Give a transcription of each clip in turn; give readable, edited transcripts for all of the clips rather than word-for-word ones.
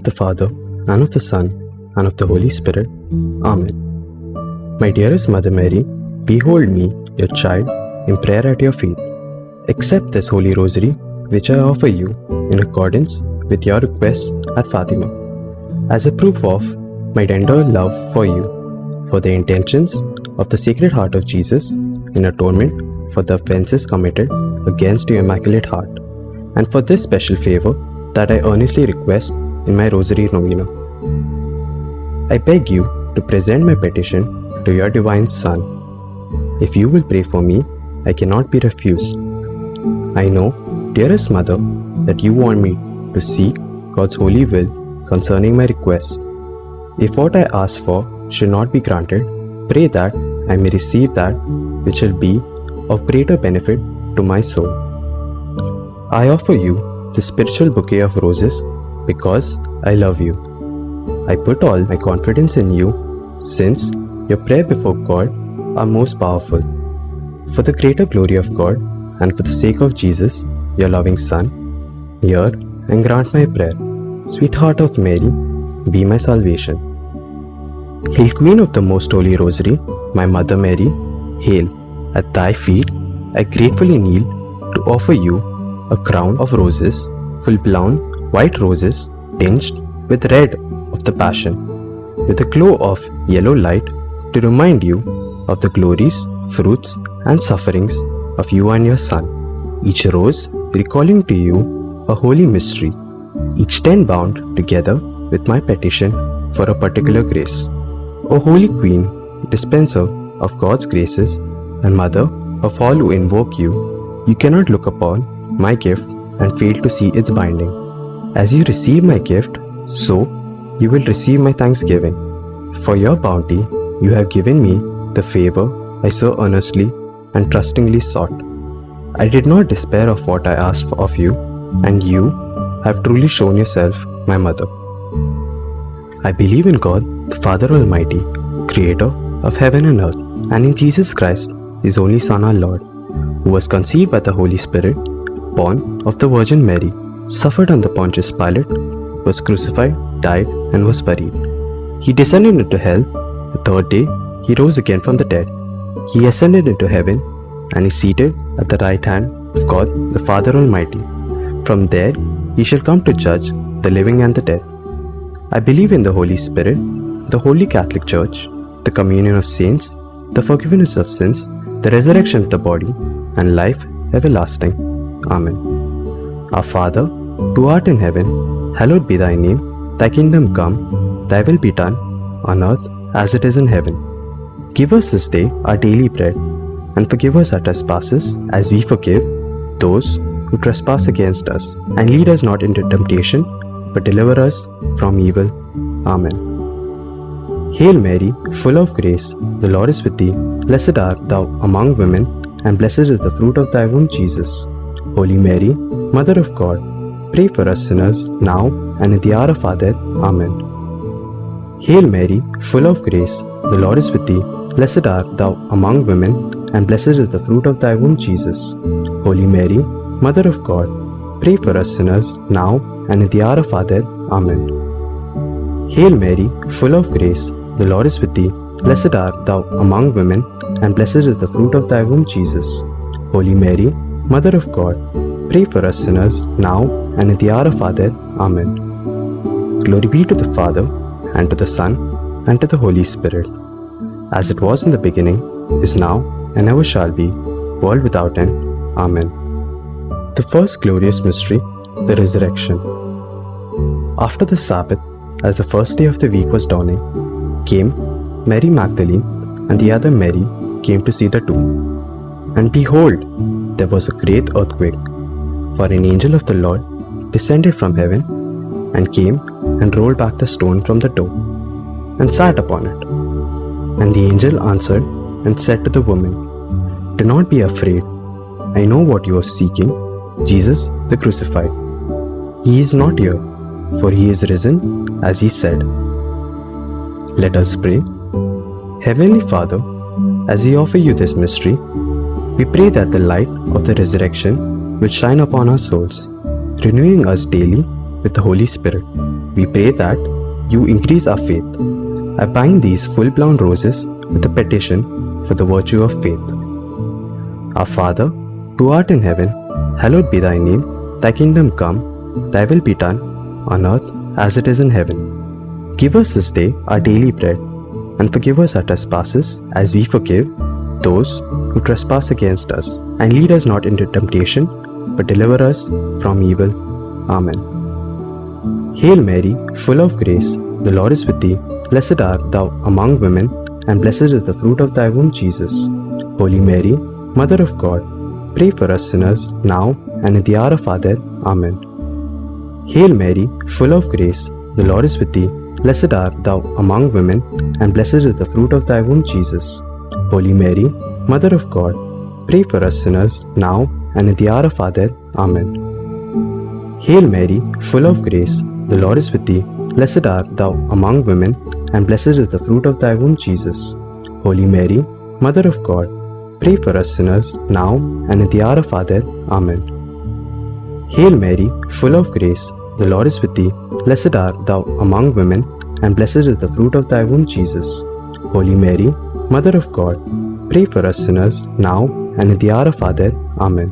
the Father, and of the Son, and of the Holy Spirit. Amen. My dearest Mother Mary, behold me, your child, in prayer at your feet. Accept this Holy Rosary, which I offer you in accordance with your request at Fatima, as a proof of my tender love for you, for the intentions of the Sacred Heart of Jesus, in atonement for the offenses committed against your Immaculate Heart, and for this special favor that I earnestly request in my Rosary Novena. I beg you to present my petition to your Divine Son. If you will pray for me, I cannot be refused. I know, dearest Mother, that you want me to seek God's holy will concerning my request. If what I ask for should not be granted, pray that I may receive that which shall be of greater benefit to my soul. I offer you the spiritual bouquet of roses because I love you. I put all my confidence in you, since your prayer before God are most powerful. For the greater glory of God and for the sake of Jesus, your loving Son, hear and grant my prayer. Sweetheart of Mary, be my salvation. Hail, Queen of the Most Holy Rosary, my Mother Mary, hail. At thy feet, I gratefully kneel to offer you a crown of roses, full-blown white roses tinged with red of the Passion, with a glow of yellow light to remind you of the glories, fruits, and sufferings of you and your Son. Each rose recalling to you a holy mystery, each 10 bound together with my petition for a particular grace. O Holy Queen, dispenser of God's graces and Mother of all who invoke you, you cannot look upon my gift and fail to see its binding. As you receive my gift, so you will receive my thanksgiving. For your bounty, you have given me the favor I so earnestly and trustingly sought. I did not despair of what I asked of you, and you have truly shown yourself my Mother. I believe in God, the Father Almighty, Creator of heaven and earth, and in Jesus Christ, His only Son, our Lord, who was conceived by the Holy Spirit, born of the Virgin Mary, suffered under Pontius Pilate, was crucified, died, and was buried. He descended into hell. The third day, He rose again from the dead. He ascended into heaven and is seated at the right hand of God, the Father Almighty. From there, He shall come to judge the living and the dead. I believe in the Holy Spirit, the Holy Catholic Church, the communion of saints, the forgiveness of sins, the resurrection of the body, and life everlasting. Amen. Our Father, who art in heaven, hallowed be thy name. Thy kingdom come, thy will be done, on earth as it is in heaven. Give us this day our daily bread, and forgive us our trespasses, as we forgive those who trespass against us. And lead us not into temptation, but deliver us from evil. Amen. Hail Mary, full of grace, the Lord is with thee. Blessed art thou among women, and blessed is the fruit of thy womb, Jesus. Holy Mary, Mother of God, pray for us sinners, now and in the hour of our death. Amen. Hail Mary, full of grace, the Lord is with thee. Blessed art thou among women, and blessed is the fruit of thy womb, Jesus. Holy Mary, Mother of God, pray for us sinners, now and in the hour of our death. Amen. Hail Mary, full of grace, the Lord is with thee. Blessed art thou among women, and blessed is the fruit of thy womb, Jesus. Holy Mary, Mother of God, pray for us sinners, now and in the hour of our death. Amen. Glory be to the Father, and to the Son, and to the Holy Spirit, as it was in the beginning, is now, and ever shall be, world without end. Amen. The first glorious mystery, the Resurrection. After the Sabbath, as the first day of the week was dawning, came Mary Magdalene and the other Mary came to see the tomb. And behold, there was a great earthquake, for an angel of the Lord descended from heaven and came and rolled back the stone from the tomb and sat upon it. And the angel answered and said to the woman, Do not be afraid. I know what you are seeking, Jesus the crucified. He is not here, for he is risen, as he said. Let us pray. Heavenly Father, as we offer you this mystery, we pray that the light of the resurrection will shine upon our souls, renewing us daily with the Holy Spirit. we pray that you increase our faith. I bind these full-blown roses with a petition for the virtue of faith. Our Father, who art in heaven, hallowed be thy name. Thy kingdom come, thy will be done, on earth as it is in heaven. Give us this day our daily bread, and forgive us our trespasses as we forgive those who trespass against us. And lead us not into temptation, but deliver us from evil. Amen. Hail Mary, full of grace, the Lord is with thee. Blessed art thou among women, and blessed is the fruit of thy womb, Jesus. Holy Mary, Mother of God, pray for us sinners, now and at the hour of our death. Amen. Hail Mary, full of grace, the Lord is with thee. Blessed art thou among women, and blessed is the fruit of thy womb, Jesus. Holy Mary, Mother of God, pray for us sinners, now and at the hour of our death. Amen. Hail Mary, full of grace, the Lord is with thee. Blessed art thou among women, and blessed is the fruit of thy womb, Jesus. Holy Mary, Mother of God, pray for us sinners, now and at the hour of our death. Amen. Hail Mary, full of grace, the Lord is with thee. Blessed art thou among women, and blessed is the fruit of thy womb, Jesus. Holy Mary, Mother of God, pray for us sinners, now and at the hour of our death. Amen.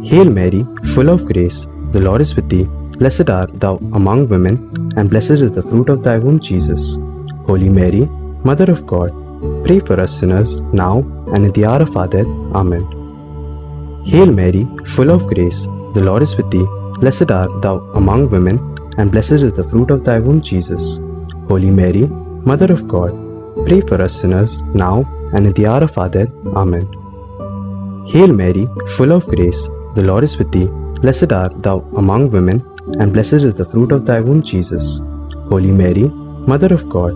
Hail Mary, full of grace, the Lord is with thee. Blessed art thou among women, and blessed is the fruit of thy womb, Jesus. Holy Mary, Mother of God, pray for us sinners, now and at the hour of our death. Amen. Hail Mary, full of grace, the Lord is with thee. Blessed art thou among women, and blessed is the fruit of thy womb, Jesus. Holy Mary, Mother of God, pray for us sinners, now and at the hour of our death. Amen. Hail Mary, full of grace, the Lord is with thee. Blessed art thou among women, and blessed is the fruit of thy womb, Jesus. Holy Mary, Mother of God,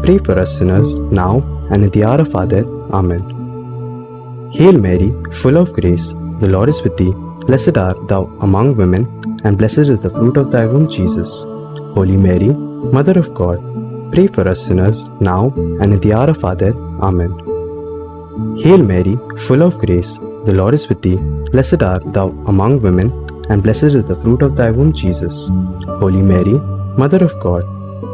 pray for us sinners, now and at the hour of our death. Amen. Hail Mary, full of grace, the Lord is with thee. Blessed art thou among women, and blessed is the fruit of thy womb, Jesus. Holy Mary, Mother of God, pray for us sinners, now and at the hour of our death. Amen. Hail Mary, full of grace, the Lord is with thee. Blessed art thou among women, and blessed is the fruit of thy womb, Jesus. Holy Mary, Mother of God,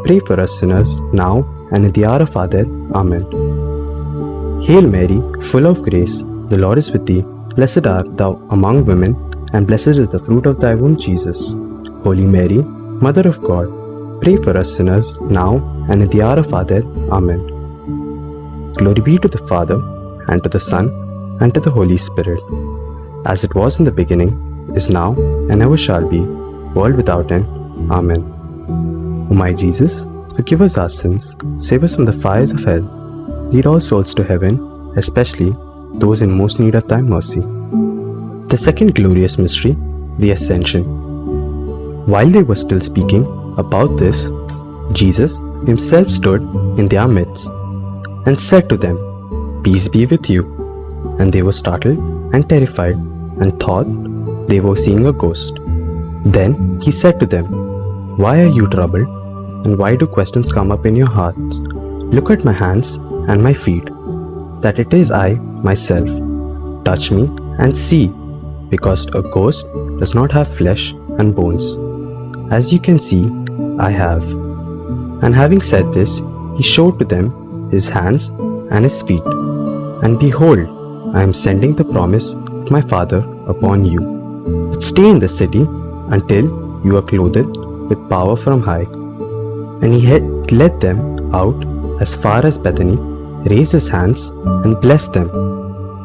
pray for us sinners, now and at the hour of our death. Amen. Hail Mary, full of grace, the Lord is with thee. Blessed art thou among women, and blessed is the fruit of thy womb, Jesus. Holy Mary, Mother of God, pray for us sinners, now and at the hour of our death. Amen. Glory be to the Father, and to the Son, and to the Holy Spirit, as it was in the beginning, is now, and ever shall be, world without end. Amen. O my Jesus, forgive us our sins, save us from the fires of hell, lead all souls to heaven, especially those in most need of thy mercy. The second glorious mystery, the Ascension. While they were still speaking about this, Jesus himself stood in their midst and said to them, Peace be with you. And they were startled and terrified and thought they were seeing a ghost. Then he said to them, Why are you troubled, and why do questions come up in your hearts? Look at my hands and my feet, that it is I myself. Touch me and see, because a ghost does not have flesh and bones, as you can see I have. And having said this, he showed to them his hands and his feet. And behold, I am sending the promise of my Father upon you. But stay in the city until you are clothed with power from high. And he had led them out as far as Bethany, raised his hands and blessed them.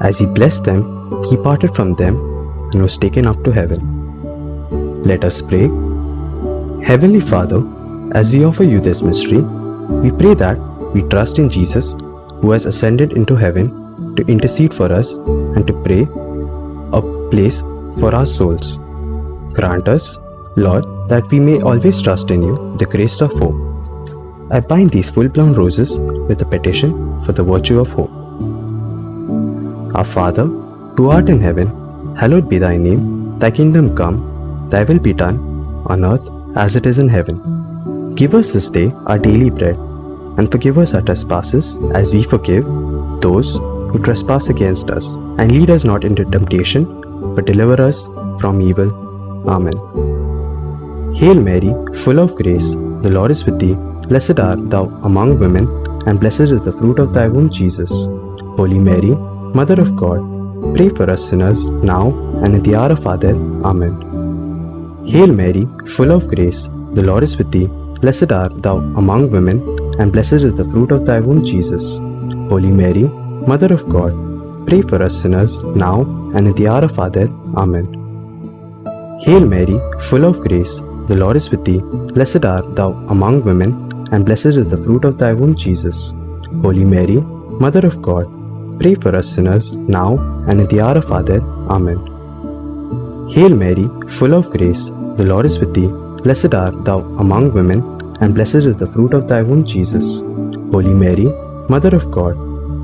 As he blessed them, he parted from them and was taken up to heaven. Let us pray. Heavenly Father, as we offer you this mystery, we pray that we trust in Jesus, who has ascended into heaven, to intercede for us and to pray a place for our souls. Grant us, Lord, that we may always trust in you, the grace of hope. I bind these full-blown roses with a petition for the virtue of hope. Our Father, who art in heaven, hallowed be thy name. Thy kingdom come, thy will be done, on earth as it is in heaven. Give us this day our daily bread, and forgive us our trespasses as we forgive those who trespass against us. And lead us not into temptation, but deliver us from evil. Amen. Hail Mary, full of grace, the Lord is with thee. Blessed art thou among women, and blessed is the fruit of thy womb, Jesus. Holy Mary, Mother of God, pray for us sinners, now and at the hour of our death. Amen. Hail Mary, full of grace, the Lord is with thee. Blessed art thou among women, and blessed is the fruit of thy womb, Jesus. Holy Mary, Mother of God, pray for us sinners, now and at the hour of our death. Amen. Hail Mary, full of grace, the Lord is with thee. Blessed art thou among women, and blessed is the fruit of thy womb, Jesus. Holy Mary, Mother of God, pray for us sinners, now and at the hour of our death. Amen. Hail Mary, full of grace, the Lord is with thee. Blessed art thou among women, and blessed is the fruit of thy womb, Jesus. Holy Mary, Mother of God,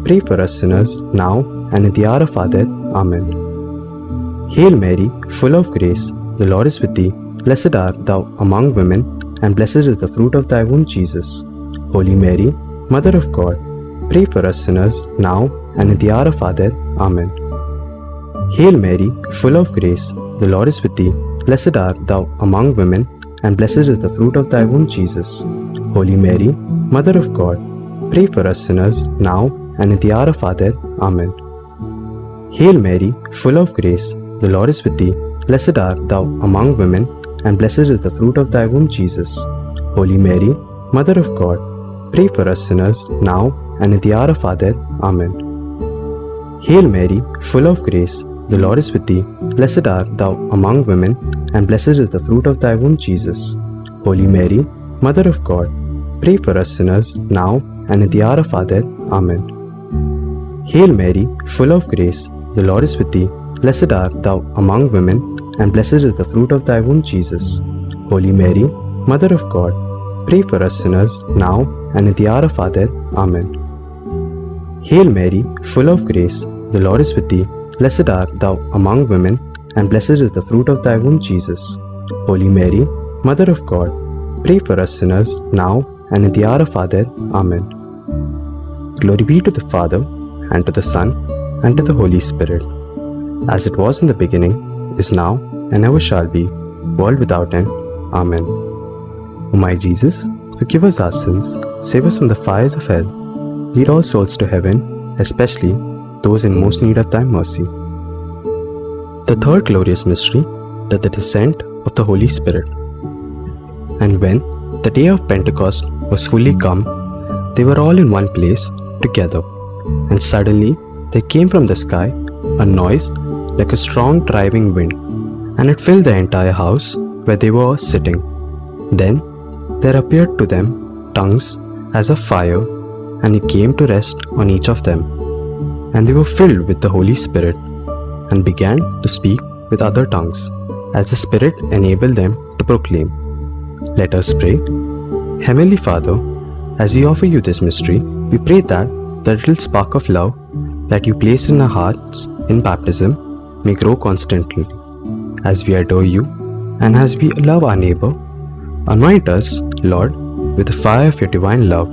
pray for us sinners, now and at the hour of our death. Amen. Hail Mary, full of grace, the Lord is with thee. Blessed art thou among women, and blessed is the fruit of thy womb, Jesus. Holy Mary, Mother of God, pray for us sinners, now and at the hour of our death. Amen. Hail Mary, full of grace, the Lord is with thee. Blessed art thou among women, and blessed is the fruit of thy womb, Jesus. Holy Mary, Mother of God, pray for us sinners, now and at the hour of our death. Amen. Hail Mary, full of grace, the Lord is with thee. Blessed art thou among women, and blessed is the fruit of thy womb, Jesus. Holy Mary, Mother of God, pray for us sinners, now and at the hour of our death. Amen. Hail Mary, full of grace, the Lord is with thee. Blessed art thou among women, and blessed is the fruit of thy womb, Jesus. Holy Mary, Mother of God, pray for us sinners, now and at the hour of our death. Amen. Hail Mary, full of grace, the Lord is with thee. Blessed art thou among women, and blessed is the fruit of thy womb, Jesus. Holy Mary, Mother of God, pray for us sinners, now and at the hour of our death. Amen. Hail Mary, full of grace, the Lord is with thee. Blessed art thou among women, and blessed is the fruit of thy womb, Jesus. Holy Mary, Mother of God, pray for us sinners, now and at the hour of our death. Amen. Glory be to the Father, and to the Son, and to the Holy Spirit, as it was in the beginning, is now, and ever shall be, world without end. Amen. O my Jesus, forgive us our sins, save us from the fires of hell, lead all souls to heaven, especially those in most need of thy mercy. The third glorious mystery, that the descent of the Holy Spirit. And when the day of Pentecost was fully come, they were all in one place together, and suddenly there came from the sky a noise like a strong driving wind, and it filled the entire house where they were sitting. Then there appeared to them tongues as of fire, and it came to rest on each of them. And they were filled with the Holy Spirit, and began to speak with other tongues, as the Spirit enabled them to proclaim. Let us pray. Heavenly Father, as we offer you this mystery, we pray that the little spark of love that you placed in our hearts in baptism may grow constantly. As we adore you, and as we love our neighbor, anoint us, Lord, with the fire of your divine love.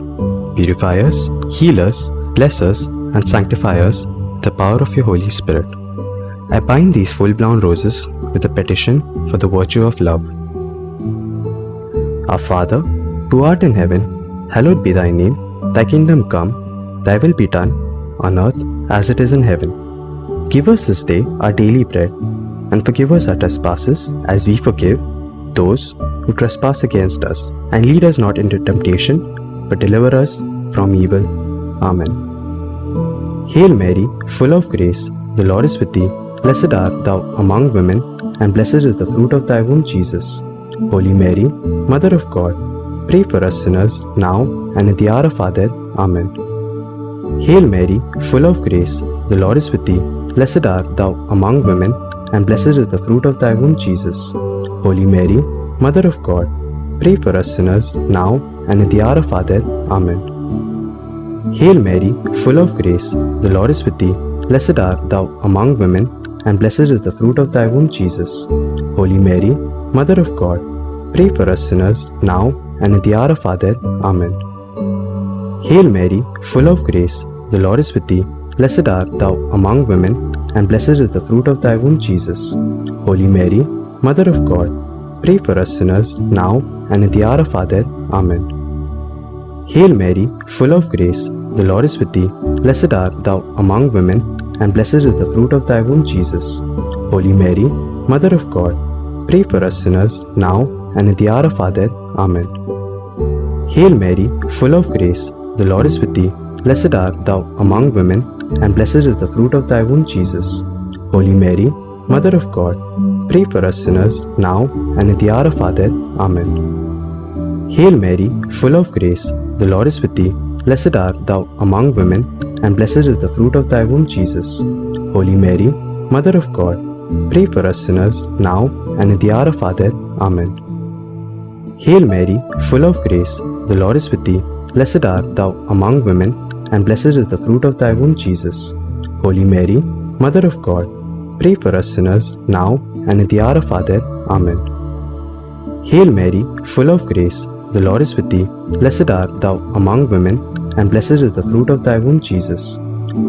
Purify us, heal us, bless us, and sanctify us with the power of your Holy Spirit. I bind these full-blown roses with a petition for the virtue of love. Our Father, who art in heaven, hallowed be thy name. Thy kingdom come, thy will be done, on earth as it is in heaven. Give us this day our daily bread, and forgive us our trespasses as we forgive those who trespass against us. And lead us not into temptation, but deliver us from evil. Amen. Hail Mary, full of grace, the Lord is with thee. Blessed art thou among women, and blessed is the fruit of thy womb, Jesus. Holy Mary, Mother of God, pray for us sinners, now and at the hour of our death. Amen. Hail Mary, full of grace, the Lord is with thee. Blessed art thou among women, and blessed is the fruit of thy womb, Jesus. Holy Mary, Mother of God, pray for us sinners, now and at the hour of our death. Amen. Hail Mary, full of grace, the Lord is with thee. Blessed art thou among women, and blessed is the fruit of thy womb, Jesus. Holy Mary, Mother of God, pray for us sinners, now and at the hour of our death. Amen. Hail Mary, full of grace, the Lord is with thee. Blessed art thou among women, and blessed is the fruit of thy womb, Jesus. Holy Mary, Mother of God, pray for us sinners, now and at the hour of our death. Amen. Hail Mary, full of grace, the Lord is with thee. Blessed art thou among women, and blessed is the fruit of thy womb, Jesus. Holy Mary, Mother of God, pray for us sinners, now and at the hour of our death. Amen. Hail Mary, full of grace, the Lord is with thee. Blessed art thou among women, and blessed is the fruit of thy womb, Jesus. Holy Mary, Mother of God, pray for us sinners, now and at the hour of our death. Amen. Hail Mary, full of grace, the Lord is with thee. Blessed art thou among women, and blessed is the fruit of thy womb, Jesus. Holy Mary, Mother of God, pray for us sinners, now and at the hour of our death. Amen. Hail Mary, full of grace, the Lord is with thee. Blessed art thou among women, and blessed is the fruit of thy womb, Jesus. Holy Mary, Mother of God, pray for us sinners, now and at the hour of our death. Amen. Hail Mary, full of grace, the Lord is with thee. Blessed art thou among women, and blessed is the fruit of thy womb, Jesus.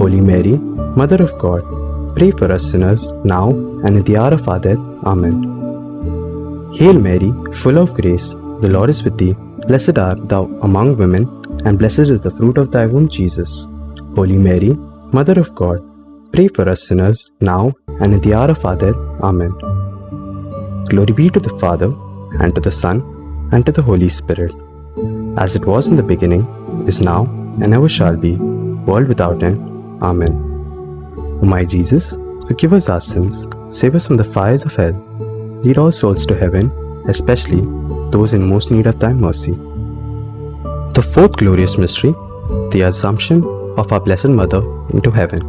Holy Mary, Mother of God, pray for us sinners, now and at the hour of our death. Amen. Hail Mary, full of grace, the Lord is with thee. Blessed art thou among women, and blessed is the fruit of thy womb, Jesus. Holy Mary, Mother of God, pray for us sinners, now and at the hour of our death. Amen. Glory be to the Father, and to the Son, and to the Holy Spirit, as it was in the beginning, is now, and ever shall be, world without end. Amen. O my Jesus, forgive us our sins, save us from the fires of hell, lead all souls to heaven, especially those in most need of thy mercy. The fourth glorious mystery, the Assumption of our Blessed Mother into heaven.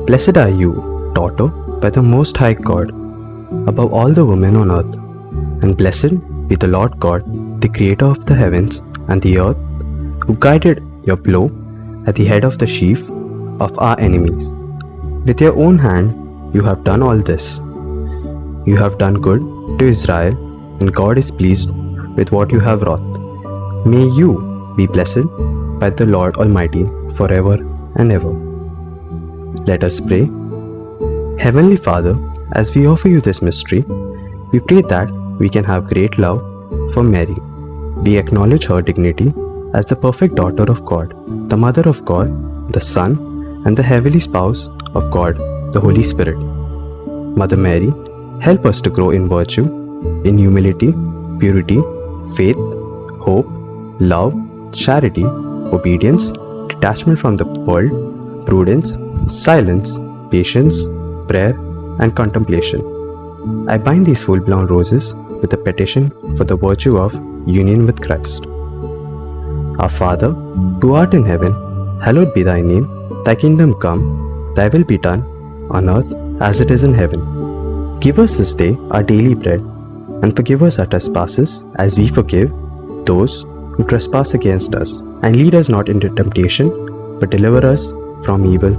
Blessed are you, daughter by the Most High God, above all the women on earth, and blessed be the Lord God, the Creator of the heavens and the earth, who guided your blow at the head of the sheaf of our enemies. With your own hand you have done all this. You have done good to Israel, and God is pleased with what you have wrought. May you be blessed by the Lord Almighty forever and ever. Let us pray. Heavenly Father, as we offer you this mystery, we pray that we can have great love for Mary. We acknowledge her dignity as the perfect daughter of God, the Mother of God, the Son, and the heavenly spouse of God, the Holy Spirit. Mother Mary, help us to grow in virtue, in humility, purity, faith, hope, love, charity, obedience, detachment from the world, prudence, silence, patience, prayer, and contemplation. I bind these full-blown roses with a petition for the virtue of union with Christ. Our Father, who art in heaven, hallowed be thy name. Thy kingdom come, thy will be done, on earth as it is in heaven. Give us this day our daily bread, and forgive us our trespasses as we forgive those who trespass against us. And lead us not into temptation, but deliver us from evil.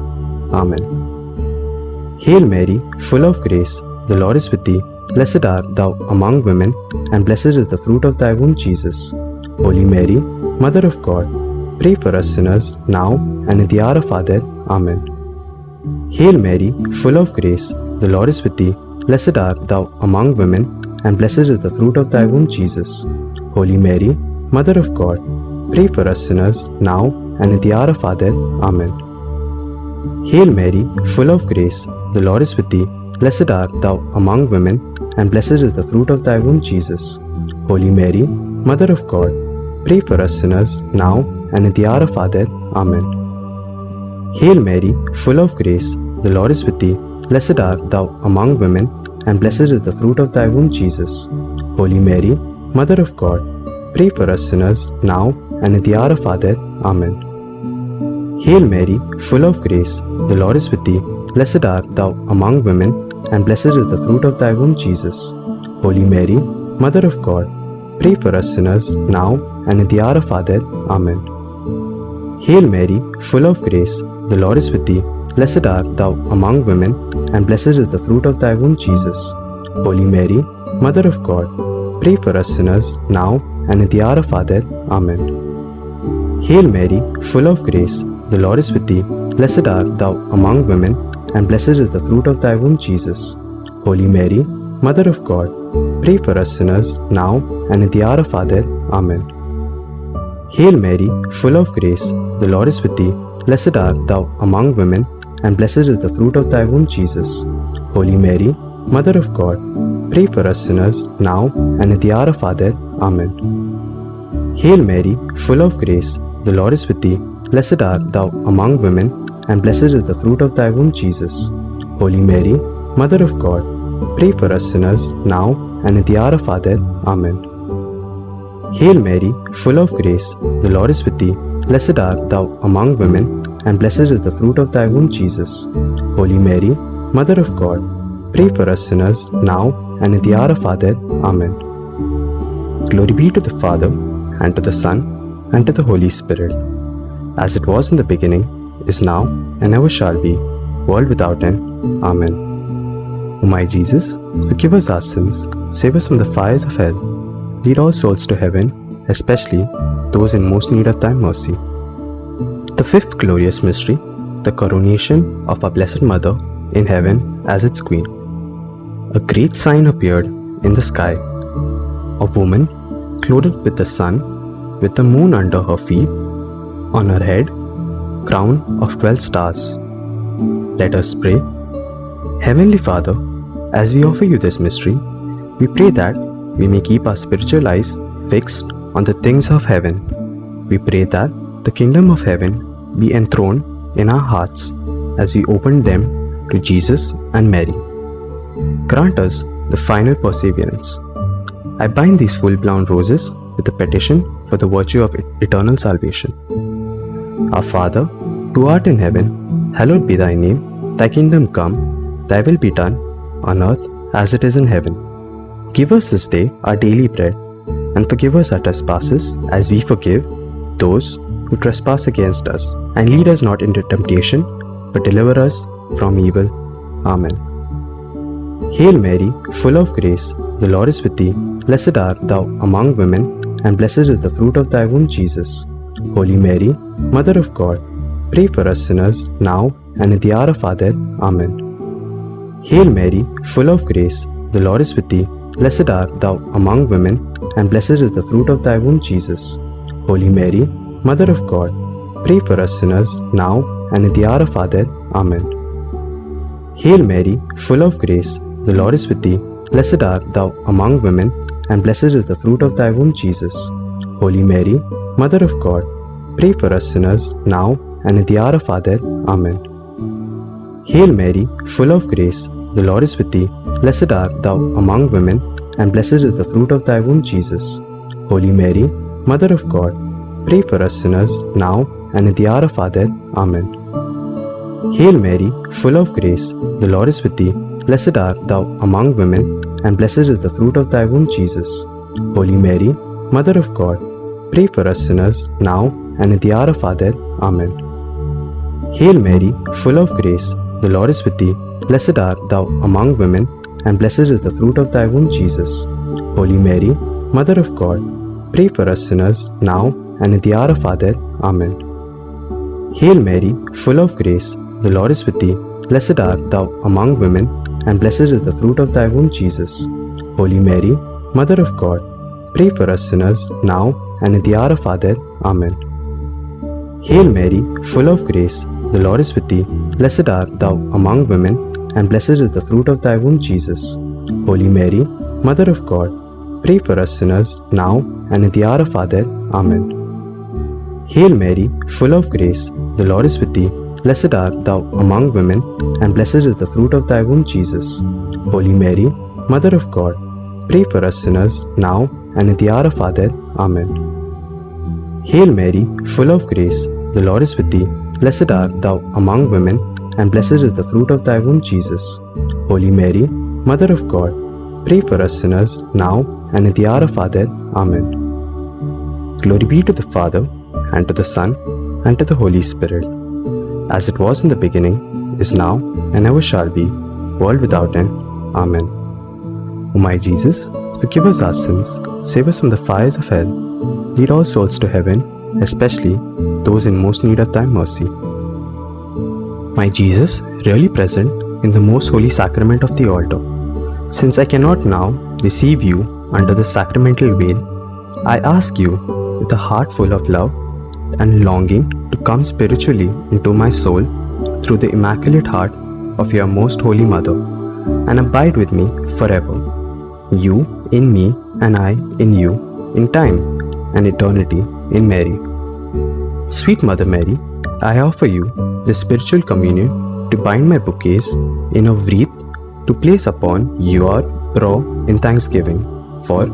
Amen. Hail Mary, full of grace, the Lord is with thee. Blessed art thou among women, and blessed is the fruit of thy womb, Jesus. Holy Mary, Mother of God, pray for us sinners, now and at the hour of our death. Amen. Hail Mary, full of grace, the Lord is with thee. Blessed art thou among women, and blessed is the fruit of thy womb, Jesus. Holy Mary, Mother of God, pray for us sinners, now and at the hour of our death. Amen. Hail Mary, full of grace, the Lord is with thee. Blessed art thou among women, and blessed is the fruit of thy womb, Jesus. Holy Mary, Mother of God, pray for us sinners, now and at the hour of our death. Amen. Hail Mary, full of grace, the Lord is with thee. Blessed art thou among women, and blessed is the fruit of thy womb, Jesus. Holy Mary, Mother of God, pray for us sinners, now and at the hour of our death. Amen. Hail Mary, full of grace, the Lord is with thee. Blessed art thou among women, and blessed is the fruit of thy womb, Jesus. Holy Mary, Mother of God, pray for us sinners, now and at the hour of our death. Amen. Hail Mary, full of grace, the Lord is with thee. Blessed art thou among women, and blessed is the fruit of thy womb, Jesus. Holy Mary, Mother of God, pray for us sinners, now and at the hour of our death. Amen. Hail Mary, full of grace, the Lord is with thee. Blessed art thou among women, and blessed is the fruit of thy womb, Jesus. Holy Mary, Mother of God, pray for us sinners, now and at the hour of our death. Amen. Hail Mary, full of grace, the Lord is with thee. Blessed art thou among women, and blessed is the fruit of thy womb, Jesus. Holy Mary, Mother of God, pray for us sinners, now and at the hour of our death. Amen. Hail Mary, full of grace, the Lord is with thee. Blessed art thou among women, and blessed is the fruit of thy womb, Jesus. Holy Mary, Mother of God, pray for us sinners, now and at the hour of our death. Amen. Hail Mary, full of grace, the Lord is with thee. Blessed art thou among women, and blessed is the fruit of thy womb, Jesus. Holy Mary, Mother of God, pray for us sinners, now and at the hour of our death. Amen. Glory be to the Father, and to the Son, and to the Holy Spirit, as it was in the beginning, is now, and ever shall be, world without end. Amen. O my Jesus, forgive us our sins, save us from the fires of hell, lead all souls to heaven, especially those in most need of thy mercy. The fifth glorious mystery, the coronation of our Blessed Mother in heaven as its Queen. A great sign appeared in the sky, a woman clothed with the sun, with the moon under her feet, on her head, crown of 12 stars. Let us pray. Heavenly Father, as we offer you this mystery, we pray that we may keep our spiritual eyes fixed on the things of heaven. We pray that the kingdom of heaven be enthroned in our hearts as we open them to Jesus and Mary. Grant us the final perseverance. I bind these full-blown roses with a petition for the virtue of eternal salvation. Our Father, who art in heaven, hallowed be thy name. Thy kingdom come, thy will be done, on earth as it is in heaven. Give us this day our daily bread, and forgive us our trespasses as we forgive those who trespass against us. And lead us not into temptation, but deliver us from evil. Amen. Hail Mary, full of grace, the Lord is with thee. Blessed art thou among women, and blessed is the fruit of thy womb, Jesus. Holy Mary, Mother of God, pray for us sinners, now and at the hour of our death. Amen. Hail Mary, full of grace, the Lord is with thee. Blessed art thou among women, and blessed is the fruit of thy womb, Jesus. Holy Mary, Mother of God, pray for us sinners, now and at the hour of our death. Amen. Hail Mary, full of grace, the Lord is with thee. Blessed art thou among women, and blessed is the fruit of thy womb, Jesus. Holy Mary, Mother of God, pray for us sinners, now and at the hour of our death. Amen. Hail Mary, full of grace, the Lord is with thee. Blessed art thou among women, and blessed is the fruit of thy womb, Jesus. Holy Mary, Mother of God, pray for us sinners, now and at the hour of our death. Amen. Hail Mary, full of grace, the Lord is with thee. Blessed art thou among women, and blessed is the fruit of thy womb, Jesus. Holy Mary, Mother of God, pray for us sinners, now and at the hour of our death. Amen. Hail Mary, full of grace, the Lord is with thee. Blessed art thou among women, and blessed is the fruit of thy womb, Jesus. Holy Mary, Mother of God, pray for us sinners, now and at the hour of our death. Amen. Hail Mary, full of grace, the Lord is with thee. Blessed art thou among women, and blessed is the fruit of thy womb, Jesus. Holy Mary, Mother of God, pray for us sinners, now and at the hour of our death. Amen. Hail Mary, full of grace, the Lord is with thee. Blessed art thou among women, and blessed is the fruit of thy womb, Jesus. Holy Mary, Mother of God, pray for us sinners, now and at the hour of our death. Amen. Hail Mary, full of grace, the Lord is with thee. Blessed art thou among women, and blessed is the fruit of thy womb, Jesus. Holy Mary, Mother of God, pray for us sinners, now and at the hour of our death. Amen. Hail Mary, full of grace, the Lord is with thee. Blessed art thou among women, and blessed is the fruit of thy womb, Jesus. Holy Mary, Mother of God, pray for us sinners, now and at the hour of our death. Amen. Glory be to the Father, and to the Son, and to the Holy Spirit, as it was in the beginning, is now, and ever shall be, world without end. Amen. O my Jesus, forgive us our sins, save us from the fires of hell, lead all souls to heaven, especially those in most need of thy mercy. My Jesus, really present in the most holy sacrament of the altar, since I cannot now receive you under the sacramental veil, I ask you with a heart full of love and longing to come spiritually into my soul through the Immaculate Heart of your Most Holy Mother and abide with me forever. You in me and I in you, in time and eternity in Mary. Sweet Mother Mary, I offer you the spiritual communion to bind my bouquets in a wreath to place upon your brow in thanksgiving for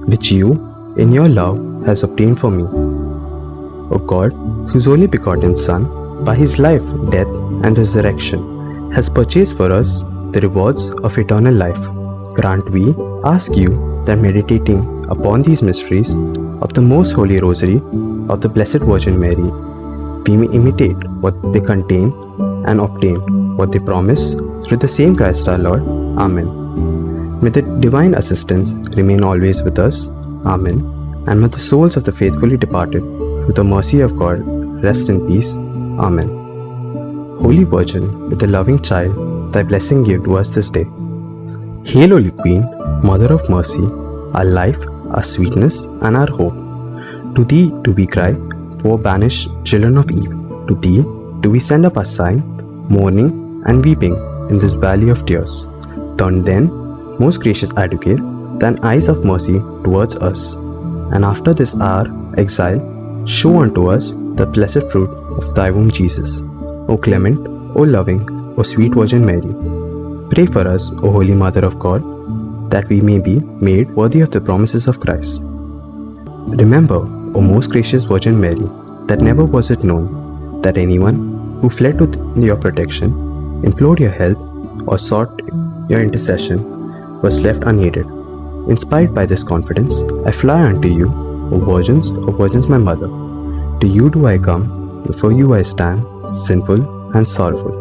which you in your love has obtained for me. O God, whose only begotten Son, by his life, death, and resurrection, has purchased for us the rewards of eternal life, grant we ask you that meditating upon these mysteries of the Most Holy Rosary of the Blessed Virgin Mary, we may imitate what they contain and obtain what they promise through the same Christ our Lord. Amen. May the divine assistance remain always with us. Amen. And may the souls of the faithfully departed, through the mercy of God, rest in peace. Amen. Holy Virgin, with the loving child, thy blessing give to us this day. Hail, Holy Queen, Mother of Mercy, our life, our sweetness, and our hope. To thee do we cry, poor banished children of Eve. To thee do we send up our sighing, mourning, and weeping in this valley of tears. Turn then, most gracious Advocate, thine eyes of mercy towards us, and after this our exile, show unto us the blessed fruit of thy womb, Jesus. O clement, O loving, O sweet Virgin Mary, pray for us, O Holy Mother of God, that we may be made worthy of the promises of Christ. Remember, O most gracious Virgin Mary, that never was it known that anyone who fled to your protection, implored your help, or sought your intercession was left unaided. Inspired by this confidence, I fly unto you, O Virgins my Mother. To you do I come, before you I stand, sinful and sorrowful.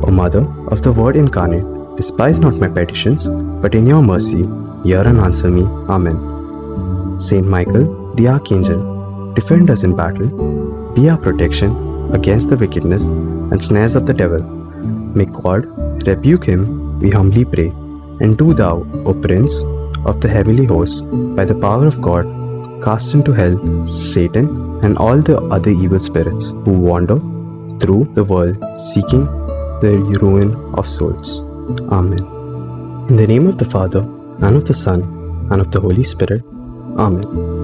O Mother of the Word incarnate, despise not my petitions, but in your mercy hear and answer me. Amen. Saint Michael, the Archangel, defend us in battle, be our protection against the wickedness and snares of the devil. May God rebuke him, we humbly pray. And do thou, O Prince of the heavenly host, by the power of God, cast into hell Satan and all the other evil spirits who wander through the world seeking the ruin of souls. Amen. In the name of the Father, and of the Son, and of the Holy Spirit. Amen.